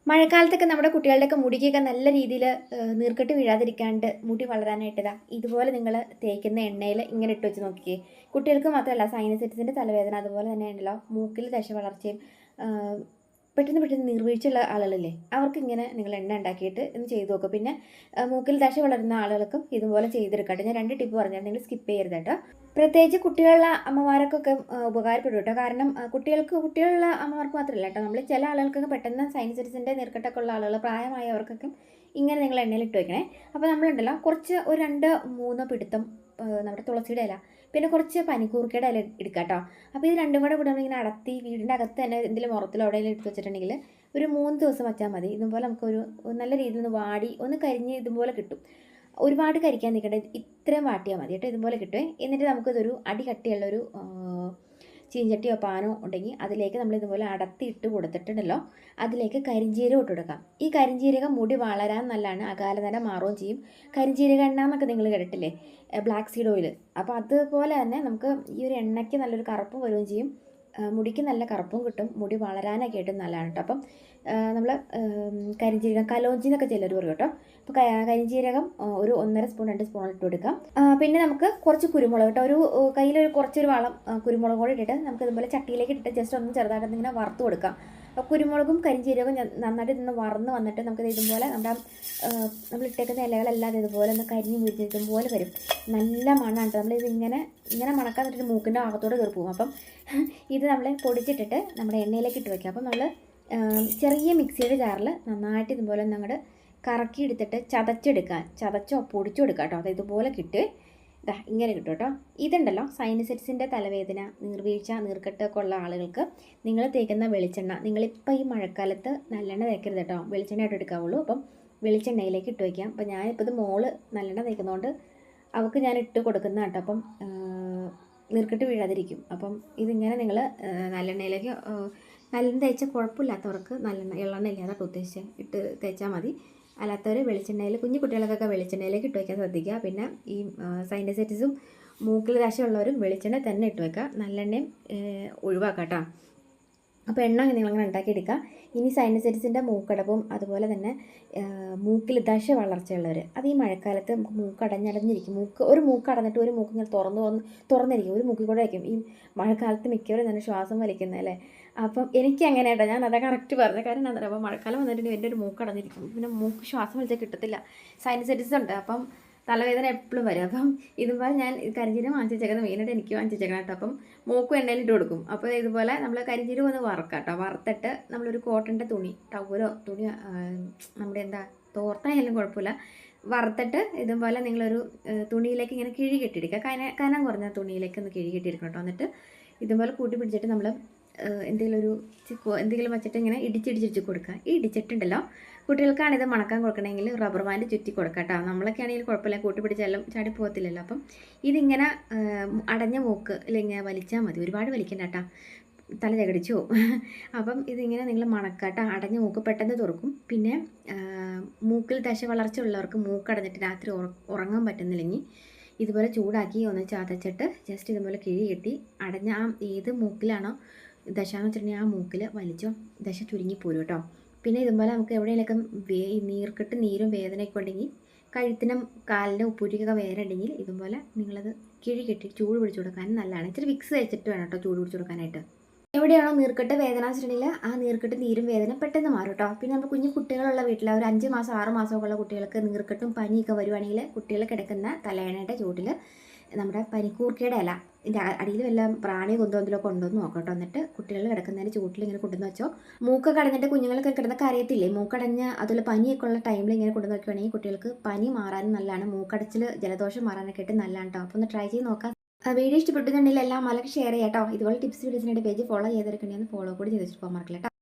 മഴക്കാലത്തൊക്കെ നമ്മുടെ കുട്ടികളുടെയൊക്കെ മുടിക്കൊക്കെ നല്ല രീതിയിൽ നീർക്കെട്ട് വീഴാതിരിക്കാണ്ട് മുടി വളരാനായിട്ട് ഇതുപോലെ നിങ്ങൾ തേക്കുന്ന എണ്ണയിൽ ഇങ്ങനെ ഇട്ട് വെച്ച് നോക്കിക്കേ. കുട്ടികൾക്ക് മാത്രമല്ല, സൈനസൈറ്റിസിൻ്റെ തലവേദന അതുപോലെ തന്നെ ഉണ്ടല്ലോ മൂക്കിൽ ദശ വളർച്ചയും പെട്ടെന്ന് നീർവീഴ്ചയുള്ള ആളുകളില്ലേ, അവർക്ക് ഇങ്ങനെ നിങ്ങൾ എണ്ണ ഉണ്ടാക്കിയിട്ട് ഒന്ന് ചെയ്ത് നോക്കുക. പിന്നെ മൂക്കിൽ ദശ വളരുന്ന ആളുകൾക്കും ഇതുപോലെ ചെയ്തെടുക്കട്ടെ. ഞാൻ 2 ടിപ്പ് പറഞ്ഞാൽ നിങ്ങൾ സ്കിപ്പ് ചെയ്യരുത് കേട്ടോ. പ്രത്യേകിച്ച് കുട്ടികളുള്ള അമ്മമാർക്കൊക്കെ ഉപകാരപ്പെടും കേട്ടോ. കാരണം കുട്ടികളുള്ള അമ്മമാർക്ക് മാത്രമല്ല കേട്ടോ, നമ്മൾ ചില ആളുകൾക്കൊക്കെ പെട്ടെന്ന് സൈനസൈറ്റിസിൻ്റെ നീർക്കെട്ടൊക്കെ ഉള്ള ആളുകൾ, പ്രായമായവർക്കൊക്കെ ഇങ്ങനെ നിങ്ങൾ എണ്ണയിൽ ഇട്ട് വയ്ക്കണേ. അപ്പോൾ നമ്മളുണ്ടല്ലോ കുറച്ച് ഒരു 2-3 പിടുത്തം നമ്മുടെ തുളസിയുടെ ഇല, പിന്നെ കുറച്ച് പനിക്കൂർക്കയുടെ ഇല എടുക്കുക കേട്ടോ. അപ്പോൾ ഇത് രണ്ടും കൂടെ നമ്മളിങ്ങനെ അടത്തി വീടിൻ്റെ അകത്ത് തന്നെ എന്തെങ്കിലും മുറത്തിലോ എവിടെയെങ്കിലും എടുത്ത് വെച്ചിട്ടുണ്ടെങ്കിൽ ഒരു 3 ദിവസം വച്ചാൽ മതി. ഇതുപോലെ നമുക്കൊരു നല്ല രീതിയിൽ ഒന്ന് വാടി ഒന്ന് കരിഞ്ഞ് ഇതുപോലെ കിട്ടും. ഒരുപാട് കരിക്കാൻ നിൽക്കട്ടെ, ഇത്രയും വാട്ടിയാൽ മതി കേട്ടോ. ഇതുപോലെ കിട്ടുമേ. എന്നിട്ട് നമുക്കിതൊരു അടി കട്ടിയുള്ളൊരു ചീഞ്ചട്ടിയോ പാനോ ഉണ്ടെങ്കിൽ അതിലേക്ക് നമ്മൾ ഇതുപോലെ അടത്തി ഇട്ട് കൊടുത്തിട്ടുണ്ടല്ലോ, അതിലേക്ക് കരിഞ്ജീരകം ഇട്ട് കൊടുക്കാം. ഈ കരിഞ്ജീരകം മുടി വളരാൻ നല്ലതാണ്, അകാലനര മാറുകയും ചെയ്യും. കരിഞ്ജീരക എണ്ണ എന്നൊക്കെ നിങ്ങൾ കേട്ടിട്ടില്ലേ, ബ്ലാക്ക് സീഡ് ഓയിൽ. അപ്പോൾ അതുപോലെ തന്നെ നമുക്ക് ഈ ഒരു എണ്ണയ്ക്ക് നല്ലൊരു കറുപ്പും വരികയും ചെയ്യും, മുടിക്ക് നല്ല കറുപ്പും കിട്ടും, മുടി വളരാനൊക്കെ ആയിട്ട് നല്ലതാണ് കേട്ടോ. അപ്പം നമ്മൾ കരിഞ്ജീരകം കലോഞ്ചി എന്നൊക്കെ ചിലർ പറയും കേട്ടോ. അപ്പോൾ കരിഞ്ജീരകം ഒരു 1.5 സ്പൂൺ 2 സ്പൂൺ ഇട്ട് കൊടുക്കാം. പിന്നെ നമുക്ക് കുറച്ച് കുരുമുളക് കേട്ടോ, ഒരു കയ്യിലൊരു കുറച്ചൊരു വളം കുരുമുളക് കൂടെ ഇട്ടിട്ട് നമുക്ക് ഇതുപോലെ ചട്ടിയിലേക്ക് ഇട്ടിട്ട് ജസ്റ്റ് ഒന്ന് ചെറുതായിട്ട് ഇങ്ങനെ വറുത്ത് കൊടുക്കാം. കുരുമുളകും കരിഞ്ജീരകവും നന്നായിട്ട് ഇന്ന് വറന്ന് വന്നിട്ട് നമുക്ക് ഇതുപോലെ നമ്മൾ ഇട്ടേക്കുന്ന ഇലകളെല്ലാം ഇതുപോലെ ഒന്ന് കരിഞ്ഞ് മുരിഞ്ഞ് ഇതുപോലെ വരും. നല്ല മണമാണ്. നമ്മളിത് ഇങ്ങനെ മണക്കാൻ പറ്റിയിട്ട് മൂക്കിൻ്റെ അകത്തോടെ കയറി പോകും. അപ്പം ഇത് നമ്മൾ പൊടിച്ചിട്ടിട്ട് നമ്മുടെ എണ്ണയിലേക്ക് ഇട്ട് വയ്ക്കാം. അപ്പം നമ്മൾ ചെറിയ മിക്സിയുടെ ജാറിൽ നന്നായിട്ട് ഇതുപോലെ അങ്ങോട്ട് കറക്കി എടുത്തിട്ട് ചതച്ചോ പൊടിച്ചോ എടുക്കുക കേട്ടോ. അത് ഇതുപോലെ കിട്ടുക, ഇങ്ങനെ കിട്ടും കേട്ടോ. ഇതുണ്ടല്ലോ സൈനസൈറ്റിസിൻ്റെ തലവേദന, നീർവീഴ്ച, നീർക്കെട്ടൊക്കെ ഉള്ള ആളുകൾക്ക് നിങ്ങൾ തേക്കുന്ന വെളിച്ചെണ്ണ, നിങ്ങളിപ്പോൾ ഈ മഴക്കാലത്ത് നല്ലെണ്ണ തേക്കരുത് കേട്ടോ, വെളിച്ചെണ്ണയായിട്ട് എടുക്കാവുള്ളൂ. അപ്പം വെളിച്ചെണ്ണയിലേക്ക് ഇട്ട് വയ്ക്കാം. അപ്പം ഞാനിപ്പോൾ ഇത് മോള് നല്ലെണ്ണ തേക്കുന്നതുകൊണ്ട് അവൾക്ക് ഞാൻ ഇട്ട് കൊടുക്കുന്ന കേട്ടോ. അപ്പം നീർക്കെട്ട് വീഴാതിരിക്കും. അപ്പം ഇതിങ്ങനെ നിങ്ങൾ നല്ലെണ്ണയിലേക്ക്, നല്ലെണ്ണ തേച്ചാൽ കുഴപ്പമില്ലാത്തവർക്ക് നല്ലെണ്ണ, എള്ളെണ്ണ ഇല്ലാതെ ഉദ്ദേശിച്ച് ഇട്ട് തേച്ചാൽ മതി. അല്ലാത്തവർ വെളിച്ചെണ്ണയിൽ, കുഞ്ഞു കുട്ടികൾക്കൊക്കെ വെളിച്ചെണ്ണയിലേക്ക് ഇട്ട് വയ്ക്കാൻ ശ്രദ്ധിക്കുക. പിന്നെ ഈ സൈനസൈറ്റിസും മൂക്കിൽ ദശയുള്ളവരും വെളിച്ചെണ്ണ തന്നെ ഇട്ട് വയ്ക്കുക, നല്ലെണ്ണയും ഒഴിവാക്കുക കേട്ടോ. അപ്പോൾ എണ്ണ നിങ്ങളങ്ങനെ ഉണ്ടാക്കിയെടുക്കുക. ഇനി സൈനസൈറ്റിസിൻ്റെ മൂക്കടപ്പും അതുപോലെ തന്നെ മൂക്കിൽ ദശ വളർച്ചയുള്ളവർ, അത് ഈ മഴക്കാലത്ത് നമുക്ക് മൂക്കടഞ്ഞിരിക്കും. ഒരു മൂക്കടഞ്ഞിട്ട് ഒരു മൂക്ക് ഇങ്ങനെ തുറന്നിരിക്കും, ഒരു മൂക്കിൽ കൂടെ വയ്ക്കും. ഈ മഴക്കാലത്ത് മിക്കവരും തന്നെ ശ്വാസം വലിക്കുന്നത് അല്ലേ. അപ്പം എനിക്ക് അങ്ങനെ കേട്ടോ, ഞാൻ അതാ കറക്റ്റ് പറഞ്ഞ കാര്യം എന്താ പറയുക, അപ്പോൾ മഴക്കാലം വന്നിട്ടുണ്ടെങ്കിൽ എൻ്റെ ഒരു മൂക്കടഞ്ഞിരിക്കും, പിന്നെ മൂക്ക് ശ്വാസം വലിച്ചാൽ കിട്ടത്തില്ല. സൈനസൈറ്റിസ് ഉണ്ട്, അപ്പം തലവേദന എപ്പോഴും വരും. അപ്പം ഇതുപോലെ ഞാൻ കരിഞ്ജീരകം വാങ്ങിച്ച് വെച്ചേക്കുന്നത്, മെയിനായിട്ട് എനിക്ക് വാങ്ങിച്ച് വെച്ചേക്കണം കേട്ടോ. അപ്പം മൂക്കും എണ്ണയിലിട്ട് കൊടുക്കും. അപ്പോൾ ഇതുപോലെ നമ്മൾ കരിഞ്ജീരകം ഒന്ന് വറക്കാം കേട്ടോ. വറുത്തിട്ട് നമ്മളൊരു കോട്ടൻ്റെ തുണി, ടവലോ തുണി, നമ്മുടെ തോർത്തായാലും കുഴപ്പമില്ല, വറുത്തിട്ട് ഇതുപോലെ നിങ്ങളൊരു തുണിയിലേക്ക് ഇങ്ങനെ കിഴി കെട്ടിയെടുക്കുക. കനം കുറഞ്ഞ തുണിയിലേക്ക് ഒന്ന് കിഴി കെട്ടിയെടുക്കണം കേട്ടോ. എന്നിട്ട് ഇതുപോലെ കൂട്ടി പിടിച്ചിട്ട് നമ്മൾ എന്തെങ്കിലും വെച്ചിട്ട് ഇങ്ങനെ ഇടിച്ചിടിച്ച് കൊടുക്കുക. ഈ ഇടിച്ചിട്ടുണ്ടല്ലോ, കുട്ടികൾക്കാണിത് മണക്കാൻ കൊടുക്കണമെങ്കിൽ റബ്ബർ ബാൻഡ് ചുറ്റി കൊടുക്കുക കേട്ടോ. നമ്മളൊക്കെ ആണെങ്കിൽ കുഴപ്പമില്ല, കൂട്ടി പിടിച്ചാലും ചാടി പോകത്തില്ലല്ലോ. അപ്പം ഇതിങ്ങനെ അടഞ്ഞ മൂക്ക് ഇങ്ങനെ വലിച്ചാൽ മതി, ഒരുപാട് വലിക്കണ്ട കേട്ടോ, തല ചകടിച്ചു പോകും. അപ്പം ഇതിങ്ങനെ നിങ്ങൾ മണക്കുക കേട്ടോ. അടഞ്ഞ മൂക്ക് പെട്ടെന്ന് തുറക്കും. പിന്നെ മൂക്കിൽ ദശ വളർച്ച ഉള്ളവർക്ക് മൂക്കടഞ്ഞിട്ട് രാത്രി ഉറങ്ങാൻ പറ്റുന്നില്ലെങ്കിൽ ഇതുപോലെ ചൂടാക്കി ഒന്ന് ചതച്ചിട്ട് ജസ്റ്റ് ഇതുപോലെ കിഴി കെട്ടി അടഞ്ഞ ഏത് മൂക്കിലാണോ ദശ എന്ന് വെച്ചിട്ടുണ്ടെങ്കിൽ ആ മൂക്കിൽ വലിച്ചോ ദശ ചുരുങ്ങിപ്പോരും കേട്ടോ. പിന്നെ ഇതുപോലെ നമുക്ക് എവിടെയെങ്കിലൊക്കെ നീർക്കെട്ട് നീരും വേദനയൊക്കെ ഉണ്ടെങ്കിൽ, കഴുത്തിനും കാലിൻ്റെ ഉപ്പൂരിക്കൊക്കെ വേദന ഉണ്ടെങ്കിൽ ഇതുപോലെ നിങ്ങളത് കിഴി കെട്ടി ചൂട് പിടിച്ചു കൊടുക്കാൻ നല്ലതാണ്. ഇച്ചിരി വിക്സ് വെച്ചിട്ട് വേണം കേട്ടോ ചൂട് പിടിച്ചു കൊടുക്കാനായിട്ട്. എവിടെയാണോ നീർക്കെട്ട് വേദന വെച്ചിട്ടുണ്ടെങ്കിൽ ആ നീർക്കെട്ട് നീരും വേദന പെട്ടെന്ന് മാറും കേട്ടോ. പിന്നെ നമ്മൾ കുഞ്ഞു കുട്ടികളുള്ള വീട്ടിൽ ഒരു 5 മാസം 6 മാസമൊക്കെ ഉള്ള കുട്ടികൾക്ക് നീർക്കെട്ടും പനിയൊക്കെ വരുവാണെങ്കിൽ കുട്ടികൾ കിടക്കുന്ന തലയണയുടെ ചൂട്ടിൽ നമ്മുടെ പനിക്കൂർക്കയുടെ ഇല, ഇതിൻ്റെ അടിയിൽ വല്ല പ്രാണിയോ കൊന്തോന്തിലൊക്കെ ഉണ്ടോയെന്ന് നോക്കട്ടോ. എന്നിട്ട് കുട്ടികൾ കിടക്കുന്നതിൻ്റെ ചൂട്ടിൽ ഇങ്ങനെ കൊണ്ടുവന്ന് വെച്ചോ. മൂക്കൊക്കെ അടഞ്ഞിട്ട് കുഞ്ഞുങ്ങൾക്ക് കിടന്നൊക്കെ അറിയത്തില്ലേ, മൂക്കടഞ്ഞ് അതുപോലെ പനിയൊക്കെ ഉള്ള ടൈമിൽ ഇങ്ങനെ കൊണ്ടുവന്ന് നോക്കുകയാണെങ്കിൽ കുട്ടികൾക്ക് പനി മാറാനും നല്ലതാണ്, മൂക്കടച്ചിൽ ജലദോഷം മാറാനൊക്കെ ആയിട്ട് നല്ലതാണ് കേട്ടോ. അപ്പോൾ ഒന്ന് ട്രൈ ചെയ്ത് നോക്കാം. വീഡിയോ ഇഷ്ടപ്പെട്ടിട്ടുണ്ടെങ്കിൽ എല്ലാം മലക്ക് ഷെയർ ചെയ്യാം കേട്ടോ. ഇതുപോലെ ടിപ്സ് വീഡിയോസിനായിട്ട് പേജ് ഫോളോ ചെയ്തെടുക്കണമെന്ന് ഫോളോ കൂടി ചെയ്ത് വെച്ചിട്ട് പോകാൻ മറക്കില്ല കേട്ടോ.